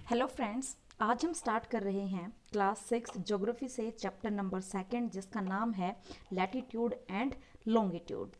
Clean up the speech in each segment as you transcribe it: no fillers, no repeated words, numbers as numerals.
Hello friends, आज हम start कर रहे हैं क्लास 6 ज्योग्राफी से चैप्टर नंबर 2 जिसका नाम है लैटिट्यूड एंड लॉन्गिट्यूड।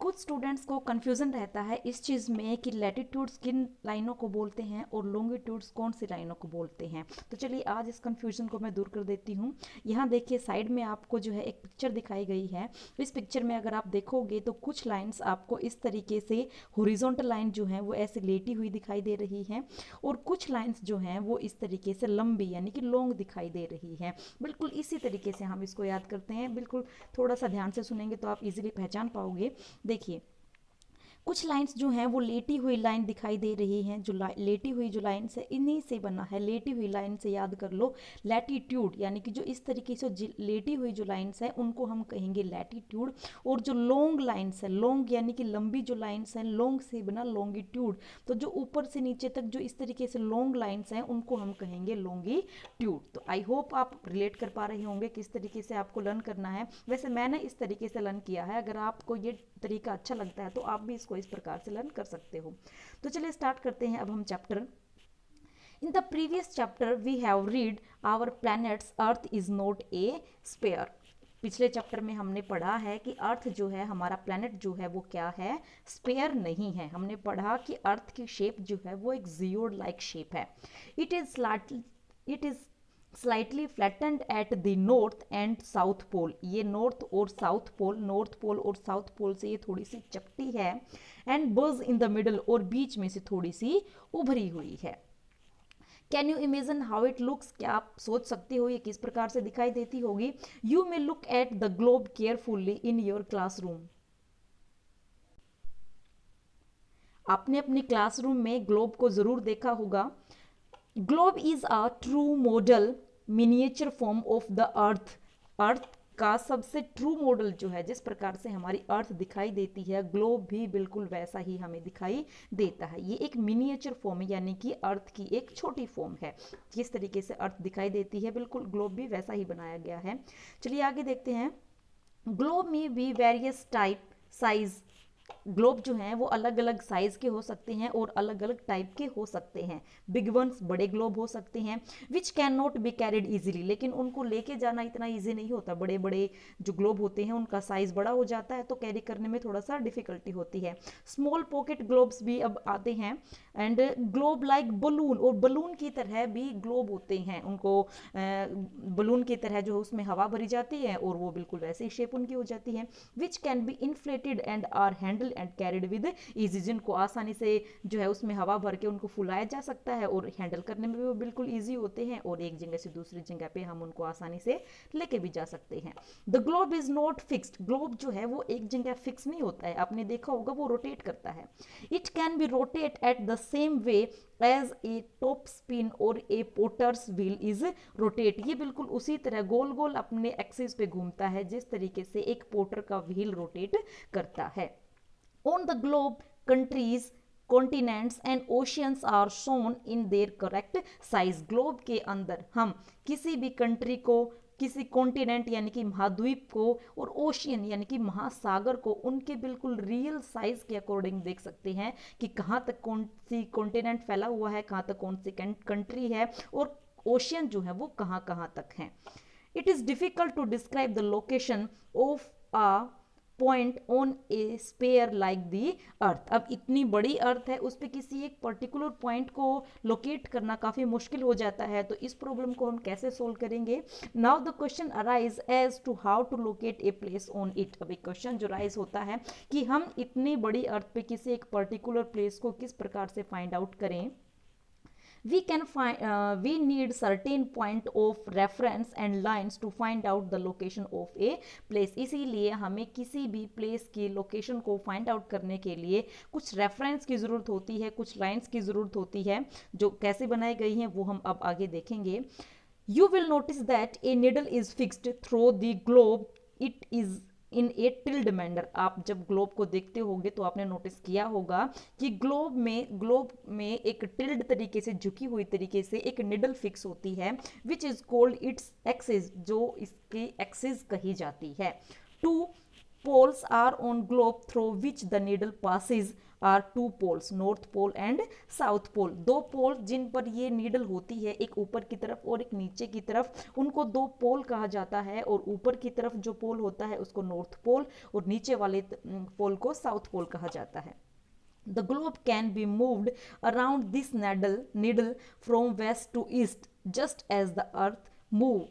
कुछ स्टूडेंट्स को कन्फ्यूज़न रहता है इस चीज़ में कि लैटिट्यूड्स किन लाइनों को बोलते हैं और लॉन्गिट्यूड्स कौन सी लाइनों को बोलते हैं। तो चलिए आज इस कन्फ्यूज़न को मैं दूर कर देती हूँ। यहाँ देखिए साइड में आपको जो है एक पिक्चर दिखाई गई है। इस पिक्चर में अगर आप देखोगे तो कुछ लाइन्स आपको इस तरीके से हॉरिजॉन्टल लाइन जो है वो ऐसे लेटी हुई दिखाई दे रही है और कुछ लाइन्स जो हैं वो इस तरीके से लंबी यानी कि लॉन्ग दिखाई दे रही है। बिल्कुल इसी तरीके से हम इसको याद करते हैं। बिल्कुल थोड़ा सा ध्यान से सुनेंगे तो आप इजीली पहचान पाओगे। देखिए कुछ लाइंस जो हैं वो लेटी हुई लाइन दिखाई दे रही हैं। जो लेटी हुई जो लाइन है इन्हीं से बना है। लेटी हुई लाइन से याद कर लो लैटिट्यूड, यानी कि जो इस तरीके से लेटी हुई जो लाइंस है उनको हम कहेंगे लैटिट्यूड। और जो लॉन्ग लाइंस है, लॉन्ग यानी कि लंबी जो लाइंस हैं, लॉन्ग से बना लॉन्गिट्यूड। तो जो ऊपर से नीचे तक जो इस तरीके से लॉन्ग लाइंस हैं उनको हम कहेंगे लॉन्गिट्यूड। तो आई होप आप रिलेट कर पा रहे होंगे किस तरीके से आपको लर्न करना है। वैसे मैंने इस तरीके से लर्न किया है, अगर आपको ये तरीका अच्छा लगता है तो आप भी इसको इस प्रकार से लर्न कर सकते हो। तो चलिए स्टार्ट करते हैं अब हम chapter. In the previous chapter we have read our planets earth is not a sphere. पिछले चैप्टर में हमने पढ़ा है कि अर्थ जो है हमारा प्लैनेट जो है वो क्या है, स्पेयर नहीं है। हमने पढ़ा कि अर्थ की शेप जो है वो एक जियोड लाइक शेप है। It is slightly flattened at the north and south pole. ये नॉर्थ और साउथ पोल से ये थोड़ी सी चपटी है। And Burj in the middle, और बीच में से थोड़ी सी उभरी हुई है। Can you imagine how it looks? क्या आप सोच सकते हो ये किस प्रकार से दिखाई देती होगी? You may look at the globe carefully in your classroom. आपने अपनी क्लासरूम में ग्लोब को जरूर देखा होगा। Globe is a true model miniature form of the earth. Earth का सबसे ट्रू मॉडल जो है, जिस प्रकार से हमारी अर्थ दिखाई देती है, ग्लोब भी बिल्कुल वैसा ही हमें दिखाई देता है। ये एक मिनिएचर फॉर्म है, यानी कि अर्थ की एक छोटी फॉर्म है। जिस तरीके से अर्थ दिखाई देती है बिल्कुल ग्लोब भी वैसा ही बनाया गया है। चलिए आगे देखते हैं। ग्लोब में भी वेरियस टाइप साइज। ग्लोब जो हैं वो अलग अलग साइज के हो सकते हैं और अलग अलग टाइप के हो सकते हैं। बिग वंस बड़े ग्लोब हो सकते हैं, which can not be carried easily, लेकिन उनको लेके जाना इतना इजी नहीं होता। बड़े बड़े जो ग्लोब होते हैं उनका साइज बड़ा हो जाता है तो कैरी करने में थोड़ा सा डिफिकल्टी होती है। स्मॉल पॉकेट ग्लोब्स भी अब आते हैं। एंड ग्लोब लाइक बलून, और बलून की तरह भी ग्लोब होते हैं। उनको बलून की तरह जो उसमें हवा भरी जाती है और वो बिल्कुल वैसे ही शेप उनकी हो जाती है। Which can be inflated and are handle and carried with easy, जिनको आसानी से जो है उसमें हवा भर के उनको फुलाया जा सकता है और हैंडल करने में भी वो बिल्कुल ईजी होते हैं और एक जगह से दूसरी जगह पे हम उनको आसानी से लेके भी जा सकते हैं। The globe is not fixed. Globe जो है वो एक जगह फिक्स नहीं होता है, आपने देखा होगा वो रोटेट करता है। It can be rotate at the same way as a top spin और a potter's wheel is rotate. ये बिल्कुल उसी तरह गोल गोल अपने एक्सिस पे घूमता है जिस तरीके से एक पोटर का व्हील रोटेट करता है। On the globe, countries, continents and oceans are shown in their correct size. Globe के अंदर हम किसी भी कंट्री को, किसी कॉन्टिनेंट यानी कि महाद्वीप को, और ओशियन यानी कि महासागर को उनके बिल्कुल रियल साइज के अकॉर्डिंग देख सकते हैं कि कहाँ तक कौन सी कॉन्टिनेंट फैला हुआ है, कहाँ तक कौन सी कंट्री है, और ओशियन जो है वो कहाँ कहाँ तक हैं। It is difficult to describe the location of a point on a sphere like the earth. अब इतनी बड़ी अर्थ है, उस पर किसी एक पर्टिकुलर पॉइंट को लोकेट करना काफ़ी मुश्किल हो जाता है। तो इस प्रॉब्लम को हम कैसे सोल्व करेंगे? Now the question arise as to how to locate a place on it. अब एक क्वेश्चन जो राइज होता है कि हम इतनी बड़ी अर्थ पे किसी एक पर्टिकुलर प्लेस को किस प्रकार से फाइंड आउट करें। We need certain point of reference and lines to find out the location of a place। इसीलिए हमें किसी भी प्लेस की लोकेशन को फाइंड आउट करने के लिए कुछ रेफरेंस की ज़रूरत होती है, कुछ लाइंस की ज़रूरत होती है, जो कैसे बनाई गई हैं वो हम अब आगे देखेंगे। You will notice that a needle is fixed through the globe. It is in A tilde manner. आप जब ग्लोब को देखते होंगे तो आपने नोटिस किया होगा कि ग्लोब में एक टिल्ड तरीके से, झुकी हुई तरीके से एक निडल फिक्स होती है, which is called its axis, जो इसकी एक्सिस कही जाती है। Two poles are on globe through which the needle passes. Are two poles, north pole and south pole. दो पोल जिन पर ये नीडल होती है, एक ऊपर की तरफ और एक नीचे की तरफ, उनको दो पोल कहा जाता है। और ऊपर की तरफ जो पोल होता है उसको नॉर्थ पोल और नीचे वाले पोल को साउथ पोल कहा जाता है। The globe can be moved around this needle from west to east just as the earth move।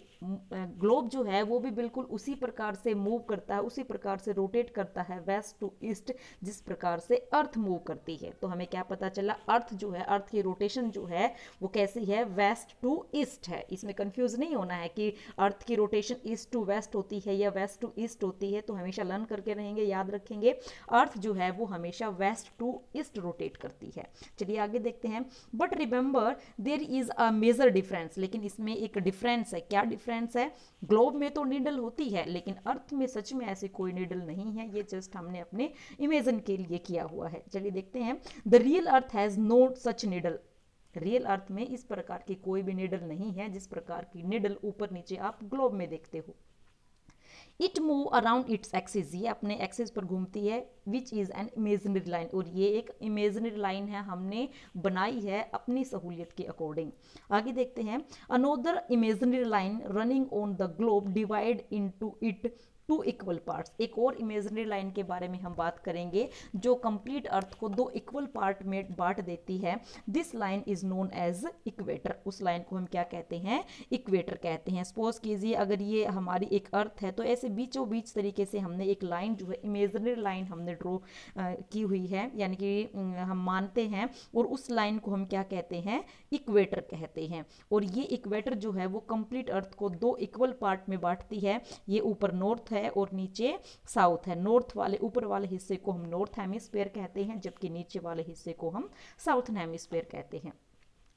Globe जो है वो भी बिल्कुल उसी प्रकार से मूव करता है, उसी प्रकार से रोटेट करता है वेस्ट टू ईस्ट जिस प्रकार से अर्थ मूव करती है। तो हमें क्या पता चला, अर्थ जो है, अर्थ की रोटेशन जो है वो कैसी है, वेस्ट टू ईस्ट है। इसमें कंफ्यूज नहीं होना है कि अर्थ की रोटेशन ईस्ट टू वेस्ट होती है या वेस्ट टू ईस्ट होती है। तो हमेशा लर्न करके रहेंगे, याद रखेंगे, अर्थ जो है वो हमेशा वेस्ट टू ईस्ट रोटेट करती है। चलिए आगे देखते हैं। But remember there is a major difference, लेकिन इसमें एक डिफरेंस है। क्या डिफरेंस है? ग्लोब में तो नीडल होती है लेकिन अर्थ में सच में ऐसी कोई नीडल नहीं है, ये जस्ट हमने अपने इमेजिन के लिए किया हुआ है। चलिए देखते हैं। The real earth has no such needle. Real earth में इस प्रकार की कोई भी नीडल नहीं है जिस प्रकार की नीडल ऊपर नीचे आप ग्लोब में देखते हो। It move around its axis, ये अपने एक्सिस पर घूमती है, which is an imaginary line, और ये एक इमेजिनरी लाइन है, हमने बनाई है अपनी सहूलियत के अकॉर्डिंग। आगे देखते हैं। Another imaginary line running on the globe divide into it two equal parts. एक और इमेजिनरी लाइन के बारे में हम बात करेंगे जो कंप्लीट अर्थ को दो इक्वल पार्ट में बांट देती है। This line is known as equator. उस लाइन को हम क्या कहते हैं? इक्वेटर कहते हैं। सपोज कीजिए अगर ये हमारी एक अर्थ है तो ऐसे बीचों बीच तरीके से हमने एक लाइन जो है इमेजिनरी लाइन हमने ड्रॉ की हुई है, यानी कि हम मानते हैं, और उस लाइन को हम क्या कहते हैं? इक्वेटर कहते हैं। और ये इक्वेटर जो है वो कंप्लीट अर्थ को दो इक्वल पार्ट में बांटती है। ये ऊपर नॉर्थ है और नीचे साउथ है। नॉर्थ वाले ऊपर वाले हिस्से को हम नॉर्थ हेमिस्फीयर कहते हैं, जबकि नीचे वाले हिस्से को हम साउथर्न हेमिस्फीयर कहते हैं।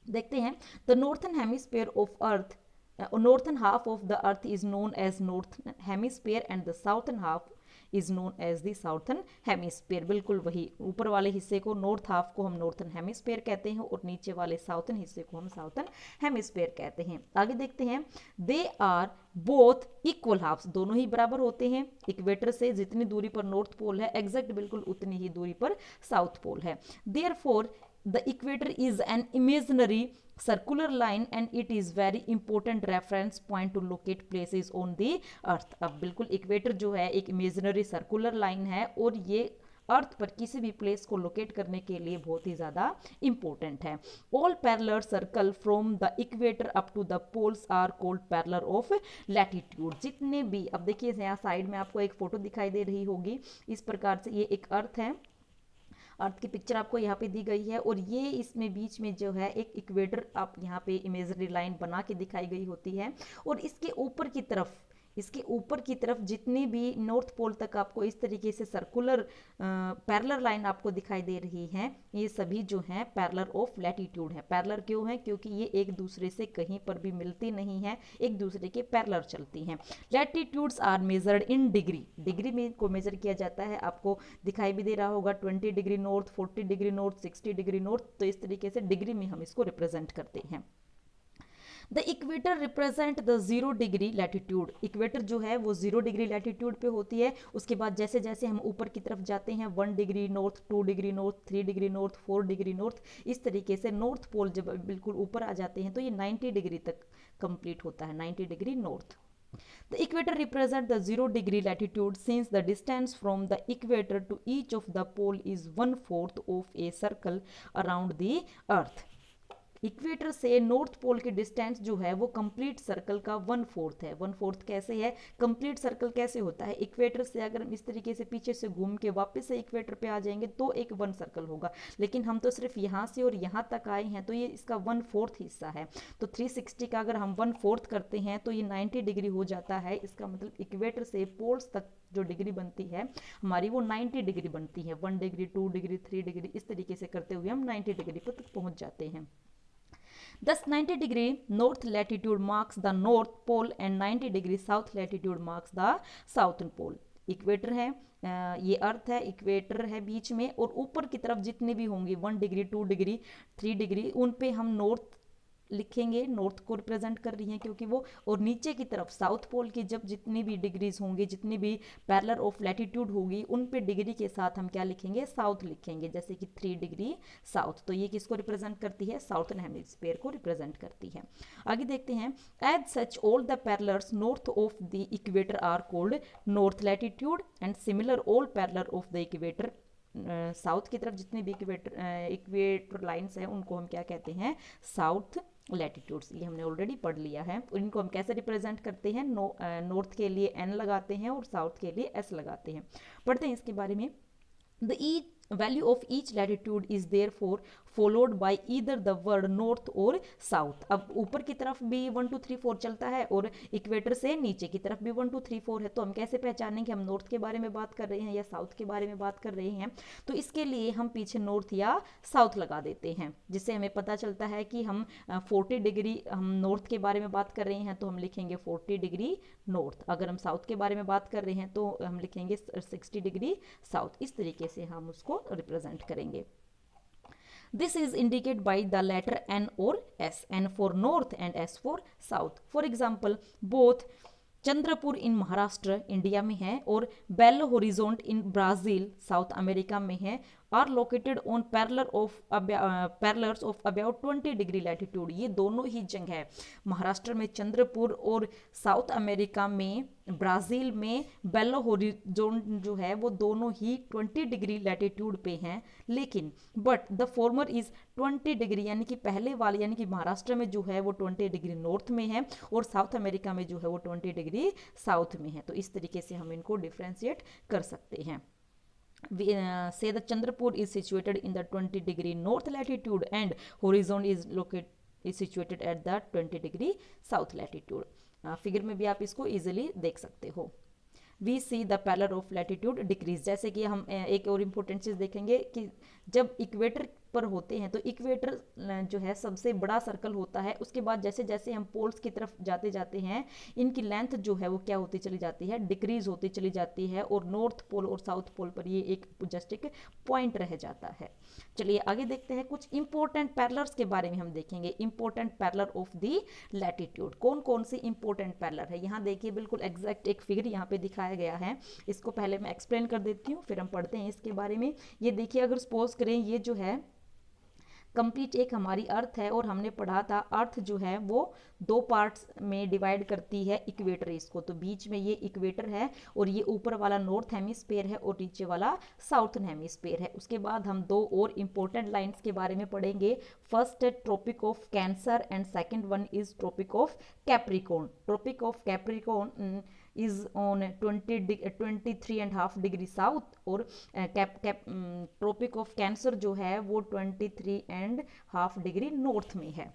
देखते हैं। The northern hemisphere of earth, northern half of the earth is known as northern hemisphere and the southern half is known as the southern hemisphere. बिल्कुल वही, ऊपर वाले हिस्से को नॉर्थ हाफ को हम नॉर्थर्न हेमिस्फीयर कहते हैं और नीचे वाले साउथर्न हिस्से को हम साउथर्न हेमिस्फीयर कहते हैं। आगे देखते हैं। They are both equal halves, दोनों ही बराबर होते हैं। इक्वेटर से जितनी दूरी पर नॉर्थ पोल है एग्जैक्ट बिल्कुल उतनी ही दूरी पर साउथ पोल है। Therefore the equator is an imaginary circular line and it is very important reference point to locate places on the earth। अब बिल्कुल इक्वेटर जो है एक इमेजिनरी सर्कुलर लाइन है और ये अर्थ पर किसी भी प्लेस को लोकेट करने के लिए बहुत ही ज़्यादा इंपॉर्टेंट है। All parallel circle from the equator up to the poles are called parallel of latitude. जितने भी, अब देखिए यहाँ साइड में आपको एक फोटो दिखाई दे रही होगी, इस प्रकार से ये एक अर्थ है, अर्थ की पिक्चर आपको यहाँ पे दी गई है और ये इसमें बीच में जो है एक इक्वेटर आप यहाँ पे इमेजिनरी लाइन बना के दिखाई गई होती है। और इसके ऊपर की तरफ, इसके ऊपर की तरफ जितने भी नॉर्थ पोल तक आपको इस तरीके से सर्कुलर पैरेलल लाइन आपको दिखाई दे रही हैं, ये सभी जो हैं पैरेलल ऑफ लैटिट्यूड है। पैरेलल क्यों है? क्योंकि ये एक दूसरे से कहीं पर भी मिलती नहीं है, एक दूसरे के पैरेलल चलती हैं। Latitudes are measured in degree, degree में को मेजर किया जाता है। आपको दिखाई भी दे रहा होगा 20 degree north, 40 degree north, 60 degree north, तो इस तरीके से डिग्री में हम इसको रिप्रेजेंट करते हैं। The equator represent the 0 degree latitude. Equator जो है वो 0 डिग्री लैटिट्यूड पे होती है। उसके बाद जैसे जैसे हम ऊपर की तरफ जाते हैं 1 degree north, 2 degree north, 3 degree north, 4 degree north, इस तरीके से नॉर्थ पोल जब बिल्कुल ऊपर आ जाते हैं तो ये 90 डिग्री तक कंप्लीट होता है, 90 degree north. The equator represents the 0 degree latitude since the distance from the equator to each of the pole is 1/4 of a circle around the earth। Equator से नॉर्थ पोल की distance जो है वो complete circle का 1/4 है। 1/4 कैसे है? Complete circle कैसे होता है? इक्वेटर से अगर हम इस तरीके से पीछे से घूम के वापस से इक्वेटर पे आ जाएंगे तो एक 1 सर्कल होगा, लेकिन हम तो सिर्फ यहाँ से और यहाँ तक आए हैं तो ये इसका 1/4 हिस्सा है। तो 360 का अगर हम 1/4 करते हैं तो ये 90 डिग्री हो जाता है। इसका मतलब इक्वेटर से पोल्स तक जो डिग्री बनती है हमारी वो 90 डिग्री बनती है। 1 डिग्री, 2 डिग्री, 3 डिग्री, इस तरीके से करते हुए हम 90 डिग्री पर तक पहुँच जाते हैं। Thus 90 degree north latitude marks the north pole and 90 degree south latitude marks the southern pole। Equator है, ये अर्थ है, इक्वेटर है बीच में, और ऊपर की तरफ जितने भी होंगे 1 डिग्री, 2 डिग्री, 3 डिग्री, उन पे हम नॉर्थ लिखेंगे नॉर्थ को रिप्रेजेंट कर रही हैं क्योंकि वो, और नीचे की तरफ साउथ पोल की जब जितनी भी डिग्रीज होंगी, जितनी भी पैरेलल ऑफ लैटिट्यूड होगी, उन पे डिग्री के साथ हम क्या लिखेंगे, साउथ लिखेंगे, जैसे कि 3 डिग्री साउथ। तो ये किसको रिप्रेजेंट करती है, साउथर्न हेमिस्फीयर को रिप्रेजेंट करती है। आगे देखते हैं, as such all the parallels north of the equator are called north latitude and similar all parallel of the equator, south की तरफ जितने भी इक्वेटर लाइंस हैं उनको हम क्या कहते हैं, साउथ लैटिट्यूड्स। ये हमने ऑलरेडी पढ़ लिया है। और इनको हम कैसे रिप्रेजेंट करते हैं, नॉर्थ के लिए एन लगाते हैं और साउथ के लिए एस लगाते हैं। पढ़ते हैं इसके बारे में। The value of each latitude is therefore followed by either the word north or south। अब ऊपर की तरफ भी 1 2 3 4 चलता है और इक्वेटर से नीचे की तरफ भी 1 2 3 4 है, तो हम कैसे पहचानेंगे हम नॉर्थ के बारे में बात कर रहे हैं या साउथ के बारे में बात कर रहे हैं। तो इसके लिए हम पीछे नॉर्थ या साउथ लगा देते हैं, जिससे हमें पता चलता है कि हम 40 डिग्री हम नॉर्थ के बारे में बात कर रहे हैं तो हम लिखेंगे 40 डिग्री नॉर्थ। अगर हम साउथ के बारे में बात कर रहे हैं तो हम लिखेंगे 60 डिग्री साउथ। इस तरीके से हम उसको रिप्रेजेंट करेंगे। This is indicated by the letter N or S, N for north and S for south. For example, both Chandrapur in Maharashtra India में है और Belo Horizonte in Brazil South America में है, are located on parallels of about 20 degree latitude. ये दोनों ही जगह महाराष्ट्र में चंद्रपुर और साउथ अमेरिका में ब्राज़ील में बेलो होरिजोन जो है वो दोनों ही 20 डिग्री लैटिट्यूड पे हैं, लेकिन but the former is 20 degree, यानी कि पहले वाले यानी कि महाराष्ट्र में जो है वो 20 डिग्री नॉर्थ में है और साउथ अमेरिका में जो है वो 20 डिग्री साउथ में है। तो इस तरीके से हम इनको डिफ्रेंशिएट कर सकते हैं। Say the Chandrapur is situated in the 20 degree north latitude and horizon is situated at the 20 degree south latitude। Figure में भी आप इसको इजीली देख सकते हो। We see the parallel of latitude decrease, जैसे कि हम एक और इम्पोर्टेंट चीज़ देखेंगे कि जब इक्वेटर पर होते हैं तो इक्वेटर जो है सबसे बड़ा सर्कल होता है, उसके बाद जैसे जैसे हम पोल्स की तरफ जाते जाते हैं इनकी लेंथ जो है वो क्या होती चली जाती है, डिक्रीज होती चली जाती है, और नॉर्थ पोल और साउथ पोल पर ये एक जस्ट एक पॉइंट रह जाता है। चलिए आगे देखते हैं, कुछ इंपॉर्टेंट पैरेलल्स के बारे में हम देखेंगे। Important parallel of the latitude, कौन कौन सी इंपॉर्टेंट पैरेलल है, यहाँ देखिए बिल्कुल एग्जैक्ट एक फिगर यहाँ पे दिखाया गया है। इसको पहले मैं एक्सप्लेन कर देती हूँ फिर हम पढ़ते हैं इसके बारे में। ये देखिए, अगर सपोज करें ये जो है कंप्लीट एक हमारी अर्थ है और हमने पढ़ा था अर्थ जो है वो 2 पार्ट्स में डिवाइड करती है इक्वेटर इसको, तो बीच में ये इक्वेटर है और ये ऊपर वाला नॉर्थ हेमिस्फीयर है और नीचे वाला साउथर्न हेमिस्फीयर है। उसके बाद हम 2 और इम्पोर्टेंट लाइंस के बारे में पढ़ेंगे। फर्स्ट है tropic of cancer and second one is tropic of capricorn. Tropic of capricorn is on 23.5 degree south और ट्रॉपिक ऑफ कैंसर जो है वो 23.5 डिग्री नॉर्थ में है।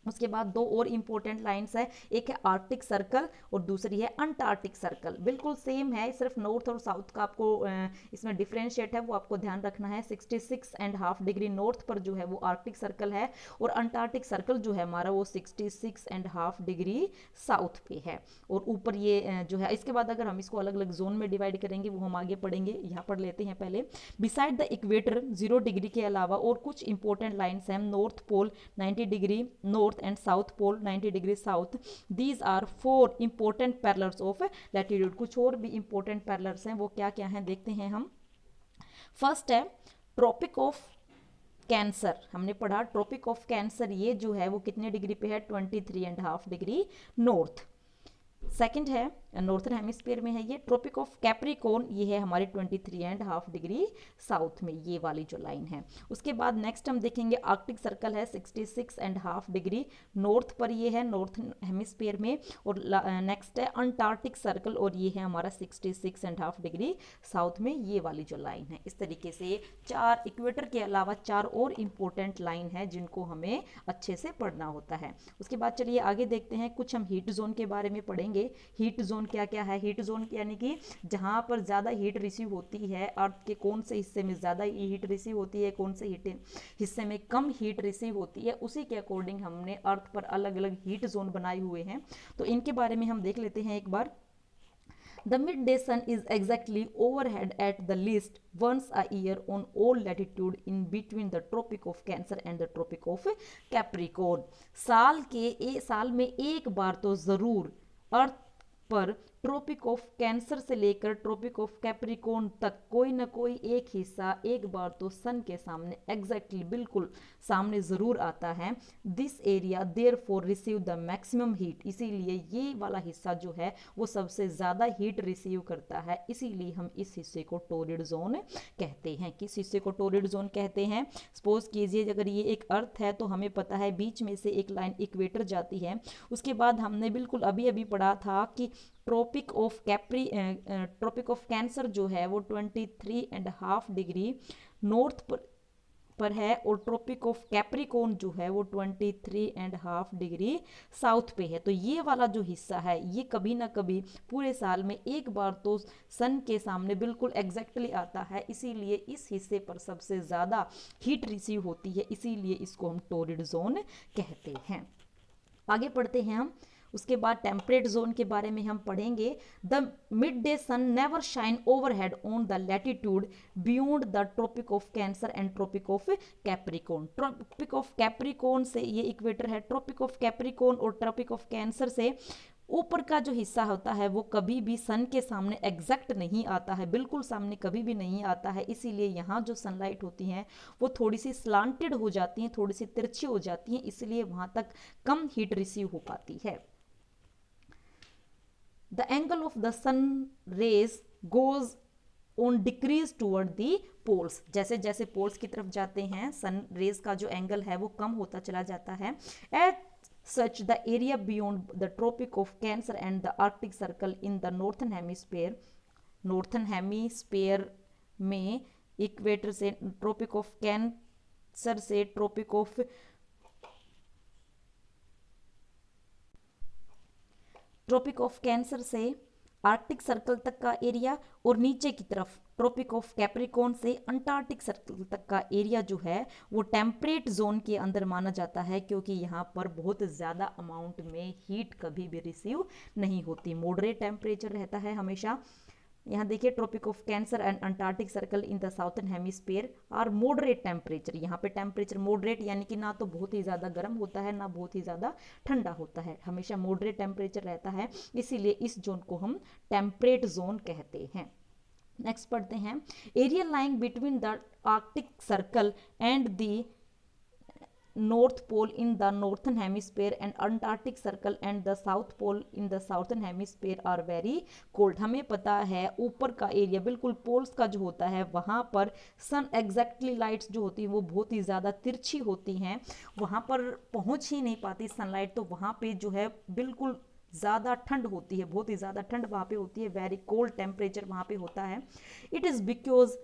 उसके बाद 2 और इम्पोर्टेंट लाइंस है, एक है आर्कटिक सर्कल और दूसरी है अंटार्कटिक सर्कल। बिल्कुल सेम है, सिर्फ नॉर्थ और साउथ का आपको इसमें डिफरेंशिएट है वो आपको ध्यान रखना है। 66.5 डिग्री नॉर्थ पर जो है वो आर्कटिक सर्कल है और अंटार्कटिक सर्कल जो है हमारा वो 66.5 डिग्री साउथ पे है। और ऊपर ये जो है, इसके बाद अगर हम इसको अलग अलग जोन में डिवाइड करेंगे वो हम आगे पढ़ेंगे, यहाँ पढ़ लेते हैं पहले। बिसाइड द इक्वेटर 0 डिग्री के अलावा और कुछ इंपॉर्टेंट लाइन्स हैं, north pole 90 degree north and south pole 90 degree south। these are 4 important parallels of latitude। कुछ और भी important parallels हैं, वो क्या क्या हैं देखते हैं हम। फर्स्ट है ट्रॉपिक ऑफ कैंसर, हमने पढ़ा ट्रॉपिक ऑफ कैंसर ये जो है वो कितने डिग्री पे है, 23.5 डिग्री नॉर्थ। सेकंड है नॉर्थन हेमिस्फीयर में है ये। ट्रॉपिक ऑफ कैप्रिकॉर्न ये है हमारे 23.5 डिग्री साउथ में, ये वाली जो लाइन है। उसके बाद नेक्स्ट हम देखेंगे आर्कटिक सर्कल है 66.5 डिग्री नॉर्थ पर, ये है नॉर्थ हेमिस्फीयर में। और नेक्स्ट है अंटार्कटिक सर्कल और ये है हमारा 66.5 डिग्री साउथ में, ये वाली जो लाइन है। इस तरीके से 4 इक्वेटर के अलावा 4 और इम्पोर्टेंट लाइन है जिनको हमें अच्छे से पढ़ना होता है। उसके बाद चलिए आगे देखते हैं, कुछ हम हीट जोन के बारे में पढ़ेंगे। हीट जोन क्या क्या है, हीट जोन यानी कि जहां पर ज्यादा हीट रिसीव होती है, अर्थ के कौन से हिस्से में ज्यादा हीट रिसीव होती है, कौन से हिस्से में कम हीट रिसीव होती है, उसी के अकॉर्डिंग हमने अर्थ पर अलग अलग हीट जोन बनाए हुए हैं। तो इनके बारे में हम देख लेते हैं एक बार। The midday sun is exactly overhead at the least once a year on all latitude in between the Tropic of Cancer and the Tropic of Capricorn. साल में एक बार तो ज़रूर अर्थ पर ट्रॉपिक ऑफ कैंसर से लेकर ट्रॉपिक ऑफ कैप्रिकॉर्न तक कोई ना कोई एक हिस्सा एक बार तो सन के सामने एग्जैक्टली बिल्कुल सामने ज़रूर आता है. This area therefore receive the maximum heat, इसीलिए ये वाला हिस्सा जो है वो सबसे ज़्यादा हीट रिसीव करता है, इसीलिए हम इस हिस्से को टोरिड जोन कहते हैं. किस हिस्से को टोरिड जोन कहते हैं? सपोज कीजिए अगर ये एक अर्थ है तो हमें पता है बीच में से एक लाइन इक्वेटर जाती है. उसके बाद हमने बिल्कुल अभी अभी पढ़ा था कि ट्रॉपिक ऑफ कैंसर जो है वो 23.5 डिग्री नॉर्थ पर है और ट्रॉपिक ऑफ कैप्रिकॉर्न जो है वो 23.5 डिग्री साउथ पे है. तो ये वाला जो हिस्सा है ये कभी ना कभी पूरे साल में एक बार तो सन के सामने बिल्कुल एग्जैक्टली आता है, इसीलिए इस हिस्से पर सबसे ज़्यादा हीट रिसीव होती है, इसीलिए इसको हम टोरिड जोन कहते हैं. आगे पढ़ते हैं हम. उसके बाद टेम्परेट जोन के बारे में हम पढ़ेंगे. The midday sun never shine overhead on the latitude beyond the tropic of cancer and tropic of capricorn. Tropic of capricorn से ये इक्वेटर है, ट्रॉपिक ऑफ कैप्रिकॉर्न और ट्रॉपिक ऑफ कैंसर से ऊपर का जो हिस्सा होता है वो कभी भी सन के सामने एग्जैक्ट नहीं आता है, बिल्कुल सामने कभी भी नहीं आता है, इसीलिए यहाँ जो सनलाइट होती हैं वो थोड़ी सी स्लांटेड हो जाती हैं, थोड़ी सी तिरछी हो जाती हैं, इसलिए वहाँ तक कम हीट रिसीव हो पाती है. The angle of the sun rays goes on decrease toward the poles. जैसे जैसे पोल्स की तरफ जाते हैं सन रेज का जो एंगल है वो कम होता चला जाता है. At such the area beyond the tropic of cancer and the arctic circle in the northern hemisphere में इक्वेटर से ट्रॉपिक ऑफ कैंसर से ट्रॉपिक ऑफ कैंसर से आर्कटिक सर्कल तक का एरिया और नीचे की तरफ ट्रॉपिक ऑफ कैप्रिकॉर्न से अंटार्कटिक सर्कल तक का एरिया जो है वो टेम्परेट जोन के अंदर माना जाता है, क्योंकि यहाँ पर बहुत ज़्यादा अमाउंट में हीट कभी भी रिसीव नहीं होती, मॉडरेट टेम्परेचर रहता है हमेशा. यहाँ देखिए tropic of cancer and antarctic circle in the southern hemisphere are moderate temperature. यहाँ पे टेम्परेचर मॉडरेट यानी कि ना तो बहुत ही ज़्यादा गर्म होता है ना बहुत ही ज़्यादा ठंडा होता है, हमेशा मॉडरेट टेम्परेचर रहता है, इसीलिए इस जोन को हम टेम्परेट जोन कहते हैं. नेक्स्ट पढ़ते हैं. Area lying between the Arctic circle and the North Pole in the northern hemisphere and Antarctic circle and the South Pole in the southern hemisphere are very cold. हमें पता है ऊपर का area बिल्कुल पोल्स का जो होता है वहाँ पर सन एग्जैक्टली लाइट्स जो होती है वो बहुत ही ज़्यादा तिरछी होती हैं, वहाँ पर पहुँच ही नहीं पाती सनलाइट, तो वहाँ पे जो है बिल्कुल ज़्यादा ठंड होती है, बहुत ही ज़्यादा ठंड वहाँ पे होती है, वेरी कोल्ड टेम्परेचर वहाँ पे होता है. It is because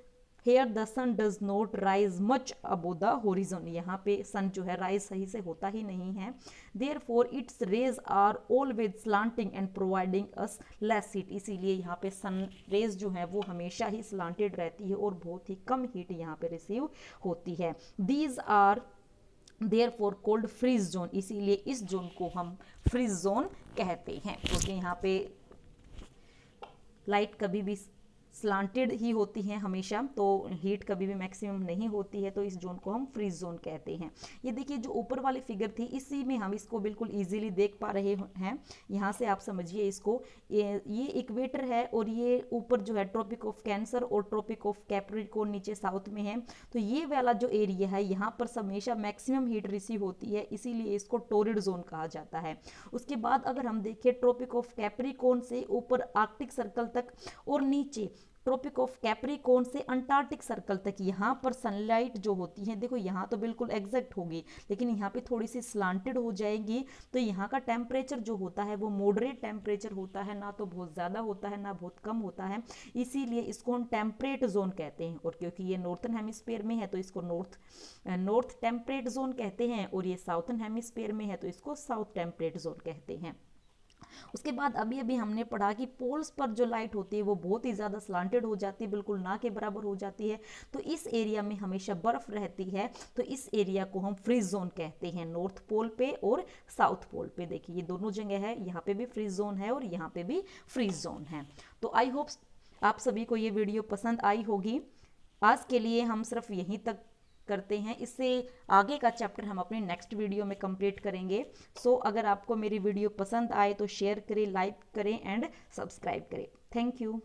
here the sun does not rise much above the horizon. यहाँ पे सन जो है राइज सही से होता ही नहीं है. Therefore its rays are always slanting and providing us less heat. इसीलिए यहाँ पे सन रेज जो है वो हमेशा ही स्लांटेड रहती है और बहुत ही कम हीट यहाँ पे रिसीव होती है. These are therefore cold freeze zone. इसीलिए इस जोन को हम फ्रीज जोन कहते हैं, क्योंकि यहाँ पे लाइट कभी भी स्लांटेड ही होती हैं हमेशा, तो हीट कभी भी मैक्सिमम नहीं होती है, तो इस जोन को हम फ्रीज जोन कहते हैं. ये देखिए जो ऊपर वाली फिगर थी इसी में हम इसको बिल्कुल इजीली देख पा रहे हैं. यहाँ से आप समझिए इसको, ये इक्वेटर है और ये ऊपर जो है ट्रॉपिक ऑफ कैंसर और ट्रॉपिक ऑफ कैप्रिकॉर्न नीचे साउथ में है. तो ये वाला जो एरिया है यहाँ पर हमेशा मैक्सिमम हीट रिसीव होती है, इसीलिए इसको टोरिड जोन कहा जाता है. उसके बाद अगर हम देखें ट्रॉपिक ऑफ कैप्रिकॉर्न से ऊपर आर्कटिक सर्कल तक और नीचे ट्रॉपिक ऑफ कैप्रिकॉर्न से अंटार्कटिक सर्कल तक, यहाँ पर सनलाइट जो होती है देखो यहाँ तो बिल्कुल एग्जैक्ट होगी लेकिन यहाँ पे थोड़ी सी स्लांटेड हो जाएगी, तो यहाँ का टेम्परेचर जो होता है वो मॉडरेट टेम्परेचर होता है, ना तो बहुत ज़्यादा होता है ना बहुत कम होता है, इसीलिए इसको हम टेम्परेट जोन कहते हैं. और क्योंकि ये नॉर्थन हेमिस्फीयर में है तो इसको नॉर्थ टेम्परेट जोन कहते हैं, और ये साउथर्न हेमिस्फीयर में है तो इसको साउथ टेम्परेट जोन कहते हैं. उसके बाद अभी अभी हमने पढ़ा कि पोल्स पर जो लाइट होती है वो बहुत ही ज़्यादा स्लांटेड हो जाती है, बिल्कुल ना के बराबर हो जाती है। तो इस एरिया में हमेशा बर्फ़ रहती है, तो इस एरिया को हम फ्रीज जोन कहते हैं, नॉर्थ पोल पे और साउथ पोल पे। देखिए ये दोनों जगह है, यहाँ पे भी फ्रीज जोन है और यहाँ पे भी फ्रीज जोन है। तो आई होप आप सभी को ये वीडियो पसंद आई होगी। आज के लिए हम सिर्फ यहीं तक करते हैं, इससे आगे का चैप्टर हम अपनी नेक्स्ट वीडियो में कंप्लीट करेंगे। सो अगर आपको मेरी वीडियो पसंद आए तो शेयर करें, लाइक करें एंड सब्सक्राइब करें। Thank you.